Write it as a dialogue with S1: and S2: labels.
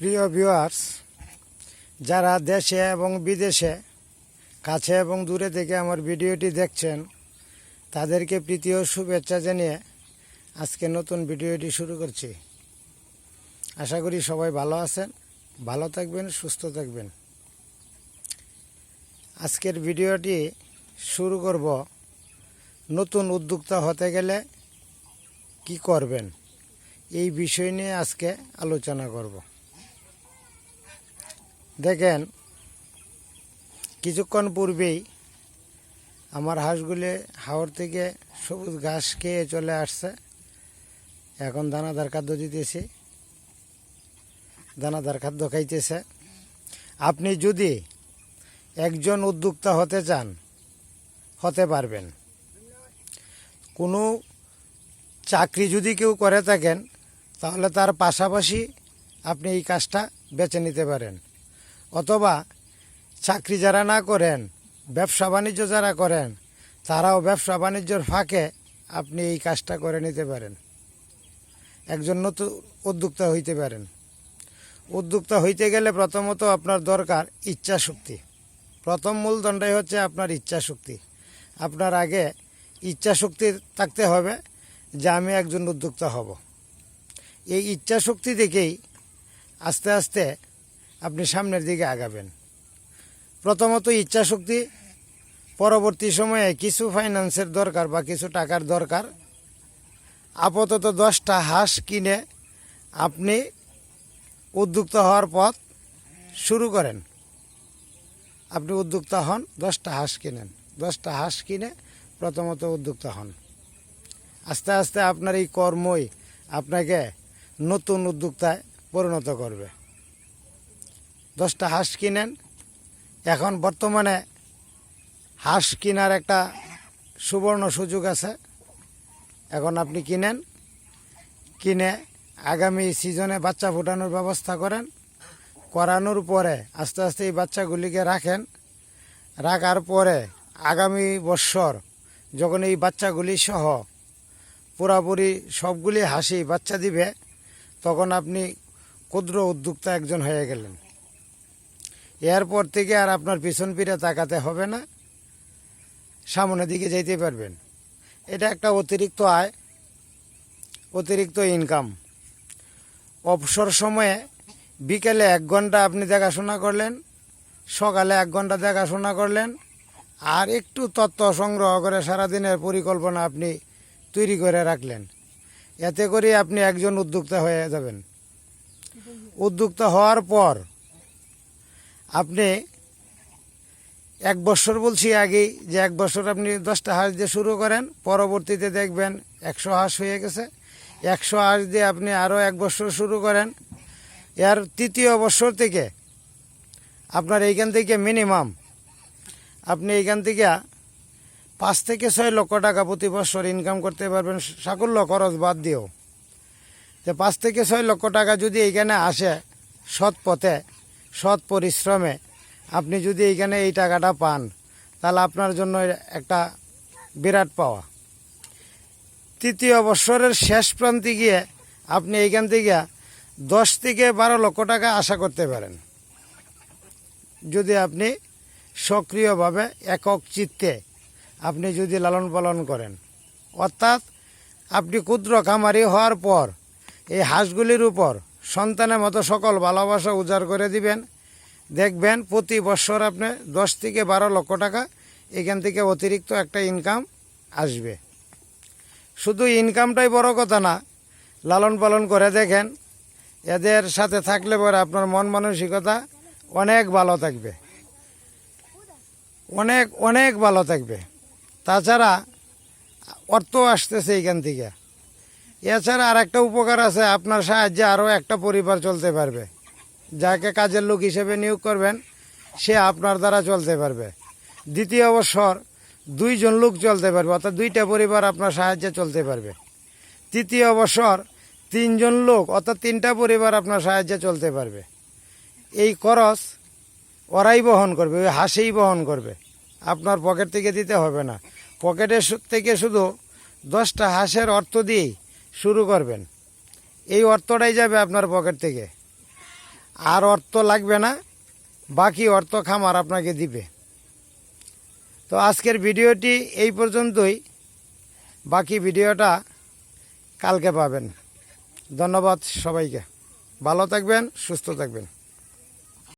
S1: প্রিয় ভিউয়ার্স, যারা দেশে এবং বিদেশে কাছে এবং দূরে থেকে আমার ভিডিওটি দেখছেন, তাদেরকে প্রীতি ও শুভেচ্ছা জানিয়ে আজকে নতুন ভিডিওটি শুরু করছি। আশা করি সবাই ভালো আছেন, ভালো থাকবেন, সুস্থ থাকবেন। আজকের ভিডিওটি শুরু করব, নতুন উদ্যোক্তা হতে গেলে কি করবেন এই বিষয় নিয়ে আজকে আলোচনা করব। দেখেন, কিছুক্ষণ পূর্বেই আমার হাঁসগুলি হাওর থেকে সবুজ ঘাস খেয়ে চলে আসছে। এখন দানাদার খাদ্য দিতেছি, দানাদার খাদ্য খাইতেছে। আপনি যদি একজন উদ্যোক্তা হতে চান, হতে পারবেন। কোনো চাকরি যদি কেউ করে থাকেন, তাহলে তার পাশাপাশি আপনি এই কাজটা বেছে নিতে পারেন। অথবা চাকরি যারা না করেন, ব্যবসা বাণিজ্য যারা করেন, তারাও ব্যবসা বাণিজ্যর ফাঁকে আপনি এই কাজটা করে নিতে পারেন। একজন নতুন উদ্যোক্তা হইতে পারেন। উদ্যোক্তা হইতে গেলে প্রথমত আপনার দরকার ইচ্ছা শক্তি। প্রথম মূলদণ্ডই হচ্ছে আপনার ইচ্ছা শক্তি। আপনার আগে ইচ্ছা শক্তি থাকতে হবে যে আমি একজন উদ্যোক্তা হব। এই ইচ্ছা শক্তি থেকেই আস্তে আস্তে আপনি সামনের দিকে আগাবেন। প্রথমত ইচ্ছা শক্তি, পরবর্তী সময়ে কিছু ফাইন্যান্সের দরকার বা কিছু টাকার দরকার। আপাতত 10টা হাঁস কিনে আপনি উদ্যোক্তা হওয়ার পথ শুরু করেন। আপনি উদ্যোক্তা হন, 10টা হাঁস কিনেন। 10টা হাঁস কিনে প্রথমত উদ্যোক্তা হন। আস্তে আস্তে আপনার এই কর্মই আপনাকে নতুন উদ্যোক্তায় পরিণত করবে। 10টা হাঁস কিনেন। এখন বর্তমানে হাঁস কেনার একটা সুবর্ণ সুযোগ আছে। এখন আপনি কিনেন, কিনে আগামী সিজনে বাচ্চা ফোটানোর ব্যবস্থা করেন। করানোর পরে আস্তে আস্তে এই বাচ্চাগুলিকে রাখেন। রাখার পরে আগামী বছর যখন এই বাচ্চাগুলি সহ পুরাপুরি সবগুলি হাঁসি বাচ্চা দিবে, তখন আপনি ক্ষুদ্র উদ্যোক্তা একজন হয়ে গেলেন। এরপর থেকে আর আপনার পিছন ফিরে তাকাতে হবে না, সামনের দিকে যেতে পারবেন। এটা একটা অতিরিক্ত আয়, অতিরিক্ত ইনকাম। অবসর সময়ে বিকেলে 1 ঘন্টা আপনি দেখাশোনা করলেন, সকালে 1 ঘন্টা দেখাশোনা করলেন, আর একটু তথ্য সংগ্রহ করে সারাদিনের পরিকল্পনা আপনি তৈরি করে রাখলেন। এতে করে আপনি একজন উদ্যোক্তা হয়ে যাবেন। উদ্যোক্তা হওয়ার পর আপনি 1 বছর, বলছি আগেই যে 1 বছর আপনি 10টা হাঁস দিয়ে শুরু করেন, পরবর্তীতে দেখবেন 100 হাঁস হয়ে গেছে। 100 হাঁস দিয়ে আপনি আরও 1 বছর শুরু করেন। এর 3য় বছর থেকে আপনার এইখান থেকে মিনিমাম আপনি এইখান থেকে 5 থেকে 6 লক্ষ টাকা প্রতি বছর ইনকাম করতে পারবেন, সাকুল্য খরচ বাদ দিয়েও। যে 5 থেকে 6 লক্ষ টাকা যদি এইখানে আসে সৎ পথে, সৎ পরিশ্রমে, আপনি যদি এইখানে এই টাকাটা পান, তাহলে আপনার জন্য একটা বিরাট পাওয়া। 3য় বছরের শেষ প্রান্তে গিয়ে আপনি এইখান থেকে 10 থেকে 12 লক্ষ টাকা আশা করতে পারেন, যদি আপনি সক্রিয়ভাবে একক চিত্তে আপনি যদি লালন পালন করেন। অর্থাৎ আপনি ক্ষুদ্র খামারি হওয়ার পর এই হাঁসগুলির উপর সন্তানের মতো সকল ভালোবাসা উজাড় করে দিবেন। দেখবেন প্রতি বছর আপনি 10 থেকে 12 লক্ষ টাকা এখান থেকে অতিরিক্ত একটা ইনকাম আসবে। শুধু ইনকামটাই বড় কথা না, লালন পালন করে দেখেন। এদের সাথে থাকলে পরে আপনার মন মানসিকতা অনেক ভালো থাকবে, অনেক অনেক ভালো থাকবে। তাছাড়া অর্থ আসতেছে এইখান থেকে। এছাড়া আর একটা উপকার আছে, আপনার সাহায্যে আরও একটা পরিবার চলতে পারবে। যাকে কাজের লোক হিসেবে নিয়োগ করবেন, সে আপনার দ্বারা চলতে পারবে। 2য় বছর 2 জন লোক চলতে পারবে, অর্থাৎ 2টা পরিবার আপনার সাহায্যে চলতে পারবে। 3য় বছর 3 জন লোক, অর্থাৎ 3টা পরিবার আপনার সাহায্যে চলতে পারবে। এই খরচ ওরাই বহন করবে, ওই হাঁসেই বহন করবে, আপনার পকেট থেকে দিতে হবে না। পকেটের থেকে শুধু 10টা হাঁসের অর্থ দিয়েই শুরু করবেন। এই অর্থটাই যাবে আপনার পকেট থেকে। আর অর্থ লাগবে না, বাকি অর্থ খামার আপনাকে দিবে। তো আজকের ভিডিওটি এই পর্যন্তই, বাকি ভিডিওটা কালকে পাবেন। ধন্যবাদ সবাইকে, ভালো থাকবেন, সুস্থ থাকবেন।